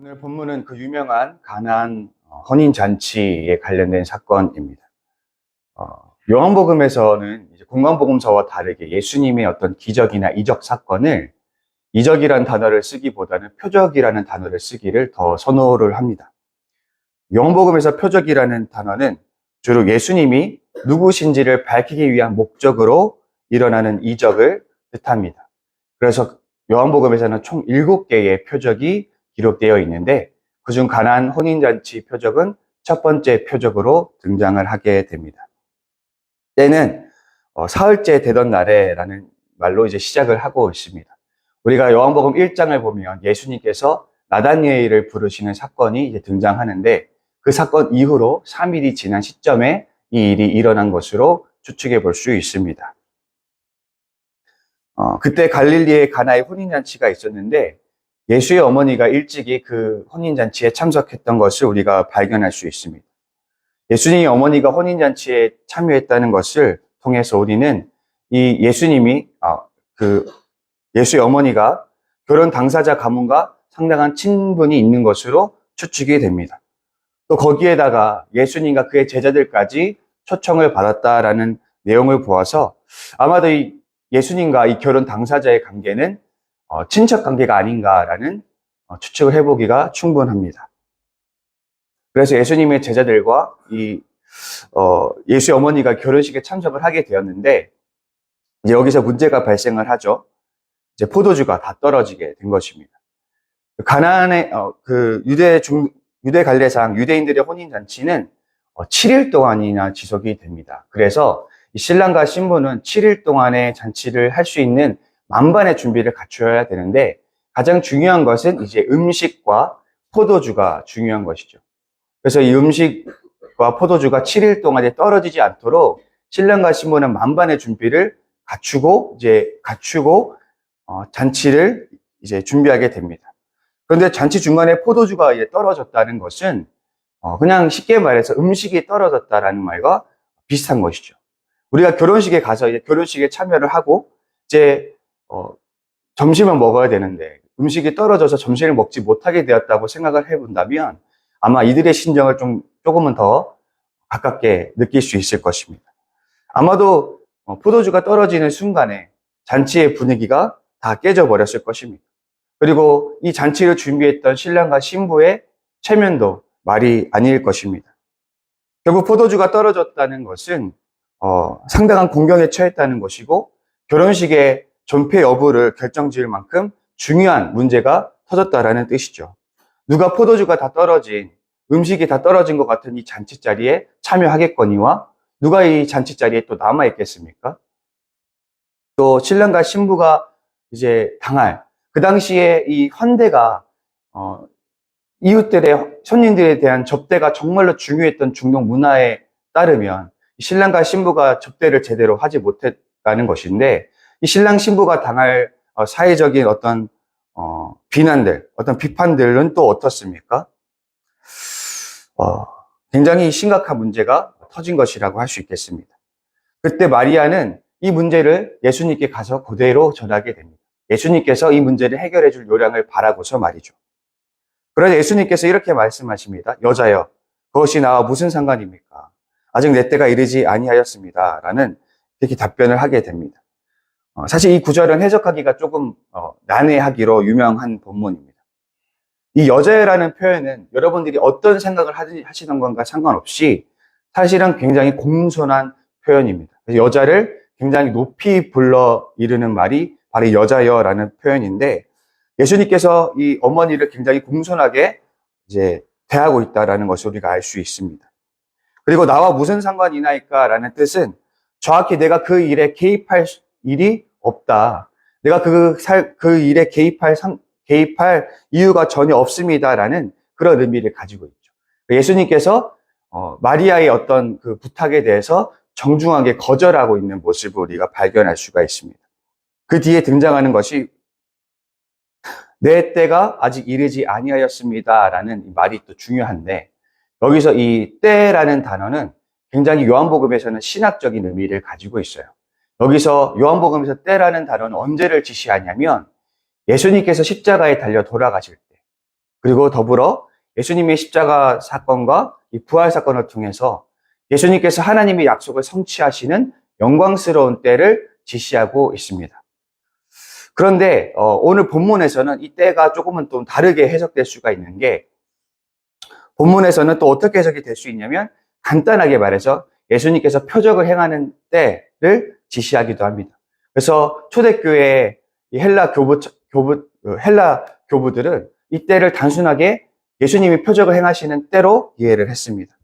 오늘 본문은 그 유명한 가나안 혼인잔치에 관련된 사건입니다. 요한복음에서는 이제 공관복음서와 다르게 예수님의 어떤 기적이나 이적 사건을 이적이라는 단어를 쓰기보다는 표적이라는 단어를 쓰기를 더 선호를 합니다. 요한복음에서 표적이라는 단어는 주로 예수님이 누구신지를 밝히기 위한 목적으로 일어나는 이적을 뜻합니다. 그래서 요한복음에서는 총 7개의 표적이 기록되어 있는데 그중 가나안 혼인잔치 표적은 첫 번째 표적으로 등장을 하게 됩니다. 때는 사흘째 되던 날에라는 말로 이제 시작을 하고 있습니다. 우리가 요한복음 1장을 보면 예수님께서 나다니엘을 부르시는 사건이 이제 등장하는데 그 사건 이후로 3일이 지난 시점에 이 일이 일어난 것으로 추측해 볼 수 있습니다. 그때 갈릴리에 가나의 혼인잔치가 있었는데 예수의 어머니가 일찍이 그 혼인잔치에 참석했던 것을 우리가 발견할 수 있습니다. 예수님의 어머니가 혼인잔치에 참여했다는 것을 통해서 우리는 이 예수님이, 예수의 어머니가 결혼 당사자 가문과 상당한 친분이 있는 것으로 추측이 됩니다. 또 거기에다가 예수님과 그의 제자들까지 초청을 받았다라는 내용을 보아서 아마도 이 예수님과 이 결혼 당사자의 관계는 친척 관계가 아닌가라는 추측을 해보기가 충분합니다. 그래서 예수님의 제자들과 예수의 어머니가 결혼식에 참석을 하게 되었는데 이제 여기서 문제가 발생을 하죠. 이제 포도주가 다 떨어지게 된 것입니다. 가나안의 유대 관례상 유대인들의 혼인 잔치는 7일 동안이나 지속이 됩니다. 그래서 이 신랑과 신부는 7일 동안의 잔치를 할 수 있는 만반의 준비를 갖춰야 되는데 가장 중요한 것은 이제 음식과 포도주가 중요한 것이죠. 그래서 이 음식과 포도주가 7일 동안에 떨어지지 않도록 신랑과 신부는 만반의 준비를 갖추고 잔치를 이제 준비하게 됩니다. 그런데 잔치 중간에 포도주가 이제 떨어졌다는 것은 그냥 쉽게 말해서 음식이 떨어졌다라는 말과 비슷한 것이죠. 우리가 결혼식에 가서 이제 결혼식에 참여를 하고 이제 점심을 먹어야 되는데 음식이 떨어져서 점심을 먹지 못하게 되었다고 생각을 해본다면 아마 이들의 심정을 조금은 더 가깝게 느낄 수 있을 것입니다. 아마도 포도주가 떨어지는 순간에 잔치의 분위기가 다 깨져버렸을 것입니다. 그리고 이 잔치를 준비했던 신랑과 신부의 체면도 말이 아닐 것입니다. 결국 포도주가 떨어졌다는 것은 상당한 공경에 처했다는 것이고 결혼식의 존폐 여부를 결정지을 만큼 중요한 문제가 터졌다라는 뜻이죠. 누가 포도주가 다 떨어진, 음식이 다 떨어진 것 같은 이 잔치 자리에 참여하겠거니와 누가 이 잔치 자리에 또 남아 있겠습니까? 또 신랑과 신부가 이제 당할 그 당시에 이 헌대가 이웃들의 손님들에 대한 접대가 정말로 중요했던 중동 문화에 따르면 신랑과 신부가 접대를 제대로 하지 못했다는 것인데 이 신랑 신부가 당할 사회적인 어떤 비난들, 어떤 비판들은 또 어떻습니까? 굉장히 심각한 문제가 터진 것이라고 할 수 있겠습니다. 그때 마리아는 이 문제를 예수님께 가서 그대로 전하게 됩니다. 예수님께서 이 문제를 해결해 줄 요량을 바라고서 말이죠. 그래서 예수님께서 이렇게 말씀하십니다. 여자여, 그것이 나와 무슨 상관입니까? 아직 내 때가 이르지 아니하였습니다. 라는 이렇게 답변을 하게 됩니다. 사실 이 구절은 해석하기가 조금 난해하기로 유명한 본문입니다. 이 여자여라는 표현은 여러분들이 어떤 생각을 하시는 건가 상관없이 사실은 굉장히 공손한 표현입니다. 그래서 여자를 굉장히 높이 불러 이르는 말이 바로 여자여라는 표현인데 예수님께서 이 어머니를 굉장히 공손하게 이제 대하고 있다라는 것을 우리가 알 수 있습니다. 그리고 나와 무슨 상관이나이까라는 뜻은 정확히 내가 그 일에 개입할 일이 없다. 내가 그 일에 개입할 이유가 전혀 없습니다라는 그런 의미를 가지고 있죠. 예수님께서 마리아의 어떤 그 부탁에 대해서 정중하게 거절하고 있는 모습을 우리가 발견할 수가 있습니다. 그 뒤에 등장하는 것이 내 때가 아직 이르지 아니하였습니다라는 말이 또 중요한데 여기서 이 때라는 단어는 굉장히 요한복음에서는 신학적인 의미를 가지고 있어요. 여기서 요한복음에서 때라는 단어는 언제를 지시하냐면 예수님께서 십자가에 달려 돌아가실 때 그리고 더불어 예수님의 십자가 사건과 이 부활 사건을 통해서 예수님께서 하나님의 약속을 성취하시는 영광스러운 때를 지시하고 있습니다. 그런데 오늘 본문에서는 이 때가 조금은 좀 다르게 해석될 수가 있는 게, 본문에서는 또 어떻게 해석이 될 수 있냐면, 간단하게 말해서 예수님께서 표적을 행하는 때를 지시하기도 합니다. 그래서 초대교회 헬라 교부들은 이 때를 단순하게 예수님이 표적을 행하시는 때로 이해를 했습니다.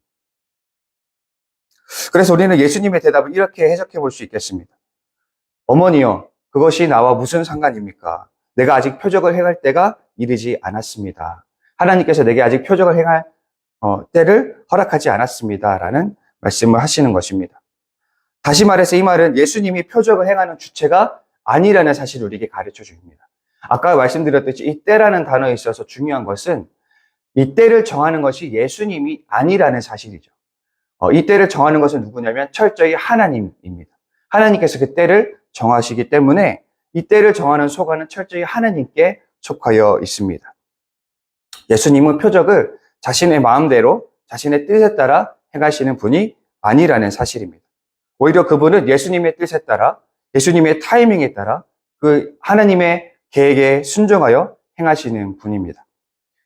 그래서 우리는 예수님의 대답을 이렇게 해석해 볼 수 있겠습니다. 어머니여, 그것이 나와 무슨 상관입니까? 내가 아직 표적을 행할 때가 이르지 않았습니다. 하나님께서 내게 아직 표적을 행할 때를 허락하지 않았습니다. 라는 말씀을 하시는 것입니다. 다시 말해서 이 말은 예수님이 표적을 행하는 주체가 아니라는 사실을 우리에게 가르쳐 줍니다. 아까 말씀드렸듯이 이 때라는 단어에 있어서 중요한 것은 이 때를 정하는 것이 예수님이 아니라는 사실이죠. 이 때를 정하는 것은 누구냐면 철저히 하나님입니다. 하나님께서 그 때를 정하시기 때문에 이 때를 정하는 소관은 철저히 하나님께 속하여 있습니다. 예수님은 표적을 자신의 마음대로 자신의 뜻에 따라 행하시는 분이 아니라는 사실입니다. 오히려 그분은 예수님의 뜻에 따라, 예수님의 타이밍에 따라 그 하나님의 계획에 순종하여 행하시는 분입니다.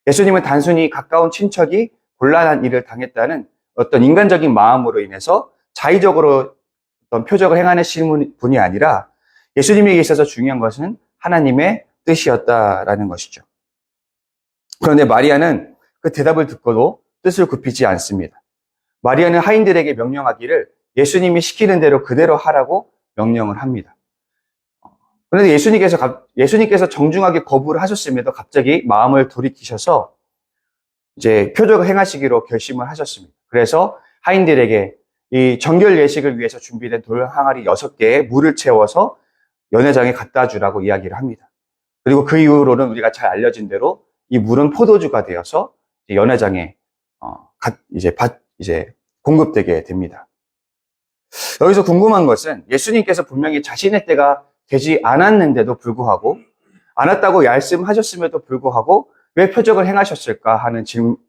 예수님은 단순히 가까운 친척이 곤란한 일을 당했다는 어떤 인간적인 마음으로 인해서 자의적으로 어떤 표적을 행하시는 분이 아니라, 예수님에게 있어서 중요한 것은 하나님의 뜻이었다라는 것이죠. 그런데 마리아는 그 대답을 듣고도 뜻을 굽히지 않습니다. 마리아는 하인들에게 명령하기를 예수님이 시키는 대로 그대로 하라고 명령을 합니다. 그런데 예수님께서 정중하게 거부를 하셨음에도 갑자기 마음을 돌이키셔서 이제 표적을 행하시기로 결심을 하셨습니다. 그래서 하인들에게 이 정결 예식을 위해서 준비된 돌 항아리 6개에 물을 채워서 연회장에 갖다 주라고 이야기를 합니다. 그리고 그 이후로는 우리가 잘 알려진 대로 이 물은 포도주가 되어서 연회장에 공급되게 됩니다. 여기서 궁금한 것은 예수님께서 분명히 자신의 때가 되지 않았는데도 불구하고, 않았다고 말씀하셨음에도 불구하고 왜 표적을 행하셨을까 하는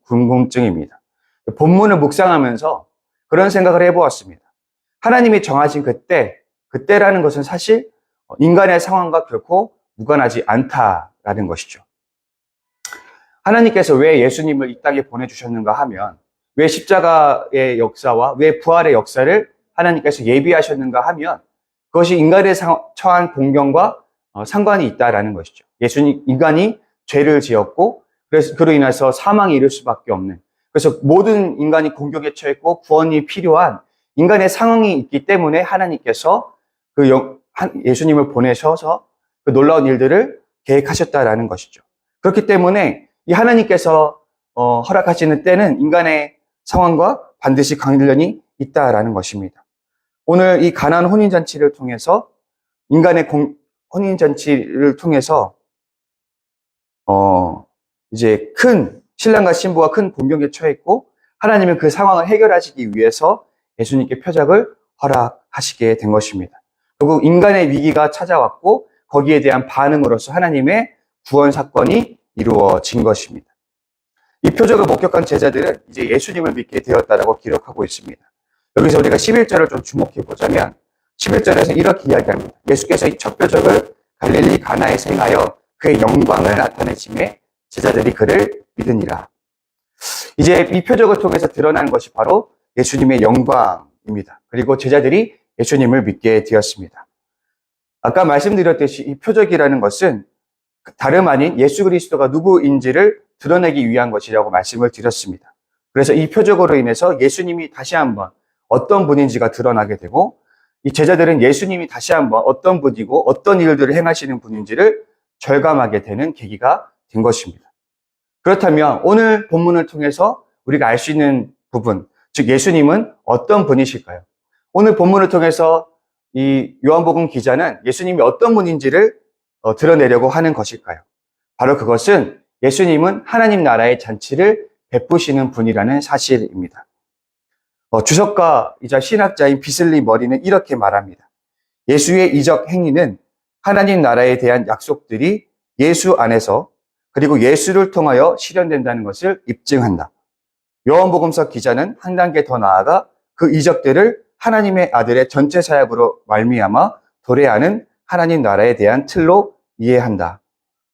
궁금증입니다. 본문을 묵상하면서 그런 생각을 해보았습니다. 하나님이 정하신 그때라는 것은 사실 인간의 상황과 결코 무관하지 않다라는 것이죠. 하나님께서 왜 예수님을 이 땅에 보내주셨는가 하면, 왜 십자가의 역사와 왜 부활의 역사를 하나님께서 예비하셨는가 하면, 그것이 인간의 처한 공경과 상관이 있다라는 것이죠. 인간이 죄를 지었고, 그로 인해서 사망이 이를 수밖에 없는, 그래서 모든 인간이 공경에 처했고 구원이 필요한 인간의 상황이 있기 때문에 하나님께서 예수님을 보내셔서 그 놀라운 일들을 계획하셨다라는 것이죠. 그렇기 때문에 이 하나님께서 허락하시는 때는 인간의 상황과 반드시 관련이 있다라는 것입니다. 오늘 이 가나안 혼인잔치를 통해서, 인간의 혼인잔치를 통해서 이제 신랑과 신부가 큰 공경에 처했고, 하나님은 그 상황을 해결하시기 위해서 예수님께 표적을 허락하시게 된 것입니다. 결국 인간의 위기가 찾아왔고 거기에 대한 반응으로서 하나님의 구원 사건이 이루어진 것입니다. 이 표적을 목격한 제자들은 이제 예수님을 믿게 되었다라고 기록하고 있습니다. 여기서 우리가 11절을 좀 주목해 보자면 11절에서 이렇게 이야기합니다. 예수께서 이 첫 표적을 갈릴리 가나에서 행하여 그의 영광을 나타내심에 제자들이 그를 믿으니라. 이제 이 표적을 통해서 드러난 것이 바로 예수님의 영광입니다. 그리고 제자들이 예수님을 믿게 되었습니다. 아까 말씀드렸듯이 이 표적이라는 것은 다름 아닌 예수 그리스도가 누구인지를 드러내기 위한 것이라고 말씀을 드렸습니다. 그래서 이 표적으로 인해서 예수님이 다시 한번 어떤 분인지가 드러나게 되고, 이 제자들은 예수님이 다시 한번 어떤 분이고 어떤 일들을 행하시는 분인지를 절감하게 되는 계기가 된 것입니다. 그렇다면 오늘 본문을 통해서 우리가 알 수 있는 부분, 즉 예수님은 어떤 분이실까요? 오늘 본문을 통해서 이 요한복음 기자는 예수님이 어떤 분인지를 드러내려고 하는 것일까요? 바로 그것은 예수님은 하나님 나라의 잔치를 베푸시는 분이라는 사실입니다. 주석가이자 신학자인 비슬리 머리는 이렇게 말합니다. 예수의 이적 행위는 하나님 나라에 대한 약속들이 예수 안에서 그리고 예수를 통하여 실현된다는 것을 입증한다. 요한복음서 기자는 한 단계 더 나아가 그 이적들을 하나님의 아들의 전체 사역으로 말미암아 도래하는 하나님 나라에 대한 틀로 이해한다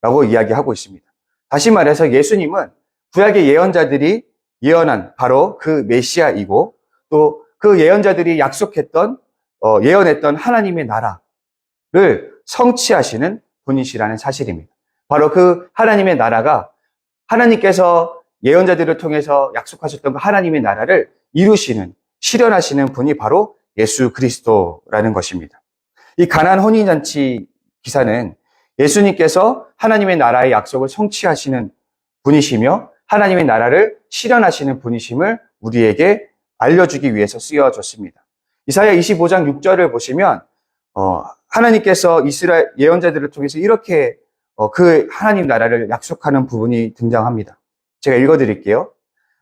라고 이야기하고 있습니다. 다시 말해서 예수님은 구약의 예언자들이 예언한 바로 그 메시아이고, 또 그 예언자들이 약속했던 예언했던 하나님의 나라를 성취하시는 분이시라는 사실입니다. 바로 그 하나님의 나라가 하나님께서 예언자들을 통해서 약속하셨던 그 하나님의 나라를 이루시는, 실현하시는 분이 바로 예수 그리스도라는 것입니다. 이 가나안 혼인잔치 기사는 예수님께서 하나님의 나라의 약속을 성취하시는 분이시며 하나님의 나라를 실현하시는 분이심을 우리에게 알려주기 위해서 쓰여졌습니다. 이사야 25장 6절을 보시면 하나님께서 이스라엘 예언자들을 통해서 이렇게 그 하나님 나라를 약속하는 부분이 등장합니다. 제가 읽어드릴게요.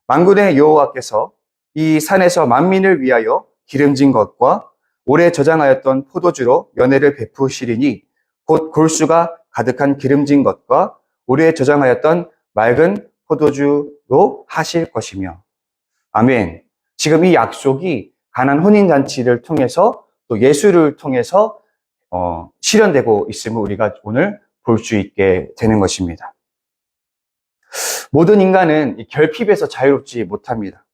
만군의 여호와께서 이 산에서 만민을 위하여 기름진 것과 오래 저장하였던 포도주로 연회를 베푸시리니 곧 골수가 가득한 기름진 것과 오래 저장하였던 맑은 포도주로 하실 것이며. 아멘. 지금 이 약속이 가나안 혼인잔치를 통해서 또 예수를 통해서 실현되고 있음을 우리가 오늘 볼 수 있게 되는 것입니다. 모든 인간은 결핍에서 자유롭지 못합니다.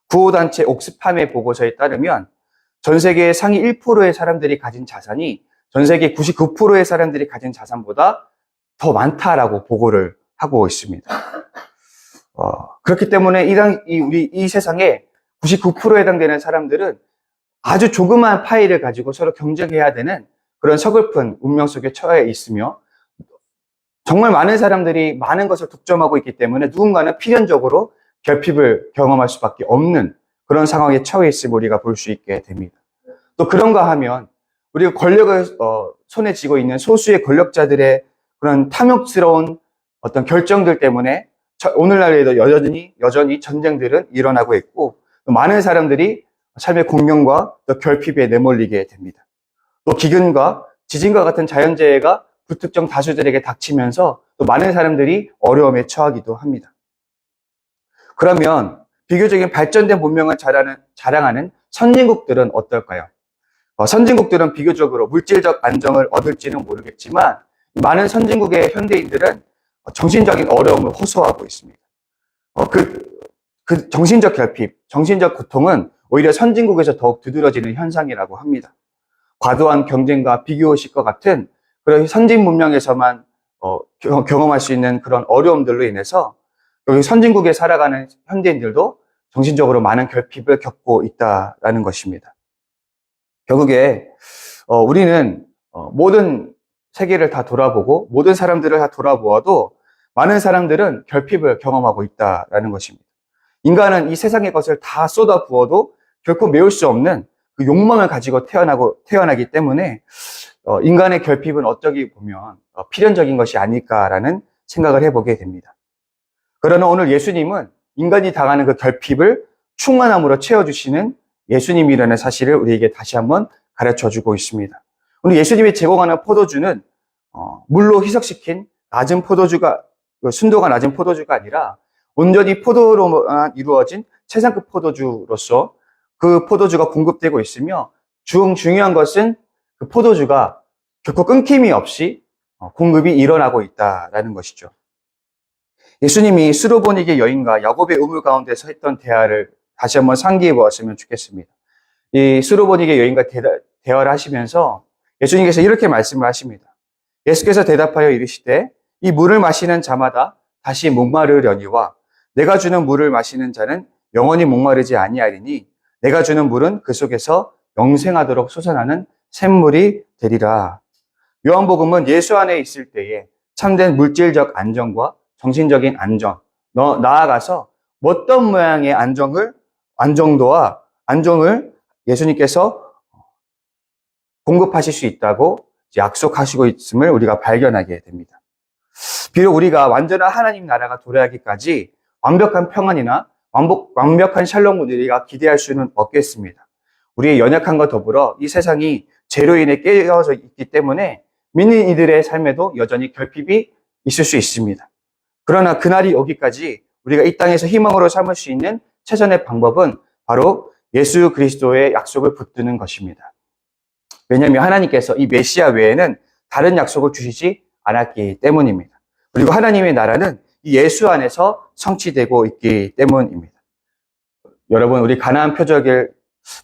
구호단체 옥스팜의 보고서에 따르면 전 세계의 상위 1%의 사람들이 가진 자산이 전 세계 99%의 사람들이 가진 자산보다 더 많다라고 보고를 하고 있습니다. 그렇기 때문에 우리 이 세상에 99%에 해당되는 사람들은 아주 조그마한 파일을 가지고 서로 경쟁해야 되는 그런 서글픈 운명 속에 처해 있으며, 정말 많은 사람들이 많은 것을 독점하고 있기 때문에 누군가는 필연적으로 결핍을 경험할 수밖에 없는 그런 상황에 처해 있음을 우리가 볼 수 있게 됩니다. 또 그런가 하면 우리가 권력을 손에 쥐고 있는 소수의 권력자들의 그런 탐욕스러운 어떤 결정들 때문에 오늘날에도 여전히 전쟁들은 일어나고 있고, 또 많은 사람들이 삶의 공경과 또 결핍에 내몰리게 됩니다. 또 기근과 지진과 같은 자연재해가 불특정 다수들에게 닥치면서 또 많은 사람들이 어려움에 처하기도 합니다. 그러면 비교적인 발전된 문명을 자랑하는 선진국들은 어떨까요? 선진국들은 비교적으로 물질적 안정을 얻을지는 모르겠지만 많은 선진국의 현대인들은 정신적인 어려움을 호소하고 있습니다. 그 정신적 결핍, 정신적 고통은 오히려 선진국에서 더욱 두드러지는 현상이라고 합니다. 과도한 경쟁과 비교의식과 같은 그런 선진 문명에서만 경험할 수 있는 그런 어려움들로 인해서 여기 선진국에 살아가는 현대인들도 정신적으로 많은 결핍을 겪고 있다라는 것입니다. 결국에 우리는 모든 세계를 다 돌아보고 모든 사람들을 다 돌아보아도 많은 사람들은 결핍을 경험하고 있다라는 것입니다. 인간은 이 세상의 것을 다 쏟아부어도 결코 메울 수 없는 그 욕망을 가지고 태어나기 때문에 인간의 결핍은 어쩌기 보면 필연적인 것이 아닐까라는 생각을 해보게 됩니다. 그러나 오늘 예수님은 인간이 당하는 그 결핍을 충만함으로 채워주시는 예수님이라는 사실을 우리에게 다시 한번 가르쳐주고 있습니다. 오늘 예수님이 제공하는 포도주는 물로 희석시킨 낮은 포도주가, 순도가 낮은 포도주가 아니라 온전히 포도로만 이루어진 최상급 포도주로서 그 포도주가 공급되고 있으며, 중요한 것은 그 포도주가 결코 끊김이 없이 공급이 일어나고 있다라는 것이죠. 예수님이 수로보니게 여인과 야곱의 우물 가운데서 했던 대화를 다시 한번 상기해 보았으면 좋겠습니다. 이 수로보니게 여인과 대화를 하시면서 예수님께서 이렇게 말씀을 하십니다. 예수께서 대답하여 이르시되 이 물을 마시는 자마다 다시 목마르려니와 내가 주는 물을 마시는 자는 영원히 목마르지 아니하리니 내가 주는 물은 그 속에서 영생하도록 솟아나는 샘물이 되리라. 요한복음은 예수 안에 있을 때에 참된 물질적 안정과 정신적인 안정, 나아가서 어떤 모양의 안정도와 안정을 예수님께서 공급하실 수 있다고 약속하시고 있음을 우리가 발견하게 됩니다. 비록 우리가 완전한 하나님 나라가 도래하기까지 완벽한 평안이나 완벽한 샬롬을 우리가 기대할 수는 없겠습니다. 우리의 연약함과 더불어 이 세상이 죄로 인해 깨어져 있기 때문에 믿는 이들의 삶에도 여전히 결핍이 있을 수 있습니다. 그러나 그날이 오기까지 우리가 이 땅에서 희망으로 삼을 수 있는 최선의 방법은 바로 예수 그리스도의 약속을 붙드는 것입니다. 왜냐하면 하나님께서 이 메시아 외에는 다른 약속을 주시지 않았기 때문입니다. 그리고 하나님의 나라는 이 예수 안에서 성취되고 있기 때문입니다. 여러분, 우리 가나안 표적을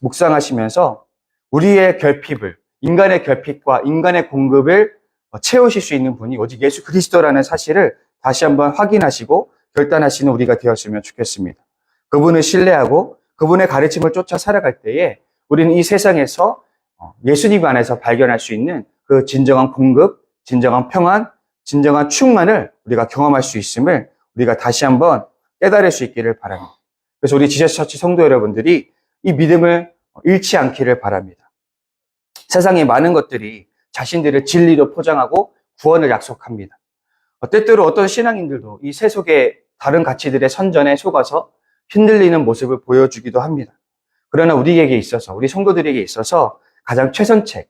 묵상하시면서 우리의 결핍을, 인간의 결핍과 인간의 공급을 채우실 수 있는 분이 오직 예수 그리스도라는 사실을 다시 한번 확인하시고 결단하시는 우리가 되었으면 좋겠습니다. 그분을 신뢰하고 그분의 가르침을 쫓아 살아갈 때에 우리는 이 세상에서 예수님 안에서 발견할 수 있는 그 진정한 공급, 진정한 평안, 진정한 충만을 우리가 경험할 수 있음을 우리가 다시 한번 깨달을 수 있기를 바랍니다. 그래서 우리 지저스처치 성도 여러분들이 이 믿음을 잃지 않기를 바랍니다. 세상에 많은 것들이 자신들을 진리로 포장하고 구원을 약속합니다. 때때로 어떤 신앙인들도 이 세속의 다른 가치들의 선전에 속아서 흔들리는 모습을 보여주기도 합니다. 그러나 우리에게 있어서, 우리 성도들에게 있어서 가장 최선책,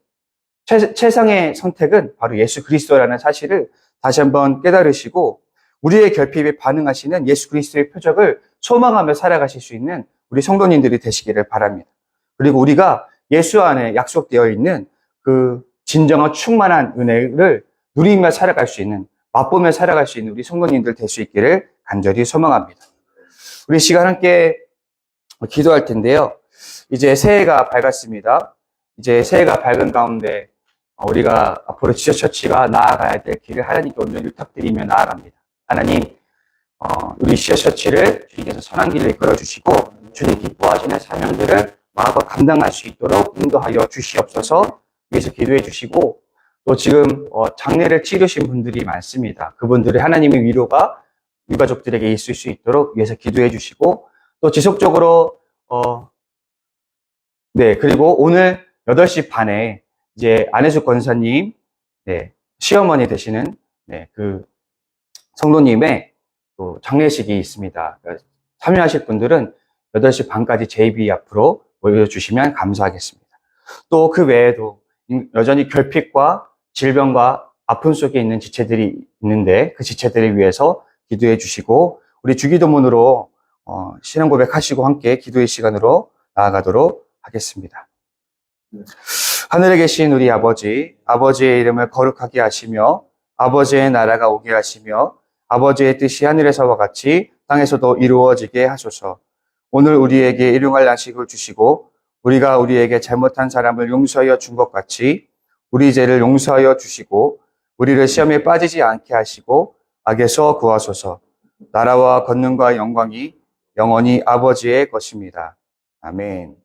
최상의 선택은 바로 예수 그리스도라는 사실을 다시 한번 깨달으시고 우리의 결핍에 반응하시는 예수 그리스도의 표적을 소망하며 살아가실 수 있는 우리 성도님들이 되시기를 바랍니다. 그리고 우리가 예수 안에 약속되어 있는 그 진정한 충만한 은혜를 누리며 살아갈 수 있는, 맛보며 살아갈 수 있는 우리 성도님들 될 수 있기를 간절히 소망합니다. 우리 시간 함께 기도할 텐데요. 이제 새해가 밝았습니다. 이제 새해가 밝은 가운데 우리가 앞으로 지저처치가 나아가야 될 길을 하나님께 오늘 부탁드리며 나아갑니다. 하나님, 우리 지저처치를 주님께서 선한 길을 이끌어 주시고 주님 기뻐하시는 사명들을 마음껏 감당할 수 있도록 인도하여 주시옵소서. 위해서 기도해 주시고 또 지금 장례를 치르신 분들이 많습니다. 그분들의 하나님의 위로가 유가족들에게 있을 수 있도록 위해서 기도해 주시고 또 지속적으로 그리고 오늘 8시 반에 이제 안혜숙 권사님 시어머니 되시는 그 성도님의 또 장례식이 있습니다. 참여하실 분들은 8시 반까지 JB 앞으로 모여주시면 감사하겠습니다. 또 그 외에도 여전히 결핍과 질병과 아픔 속에 있는 지체들이 있는데 그 지체들을 위해서 기도해 주시고 우리 주기도문으로 신앙 고백하시고 함께 기도의 시간으로 나아가도록 하겠습니다. 하늘에 계신 우리 아버지, 아버지의 이름을 거룩하게 하시며 아버지의 나라가 오게 하시며 아버지의 뜻이 하늘에서와 같이 땅에서도 이루어지게 하소서. 오늘 우리에게 일용할 양식을 주시고 우리가 우리에게 잘못한 사람을 용서하여 준 것 같이 우리 죄를 용서하여 주시고 우리를 시험에 빠지지 않게 하시고 악에서 구하소서. 나라와 권능과 영광이 영원히 아버지의 것입니다. 아멘.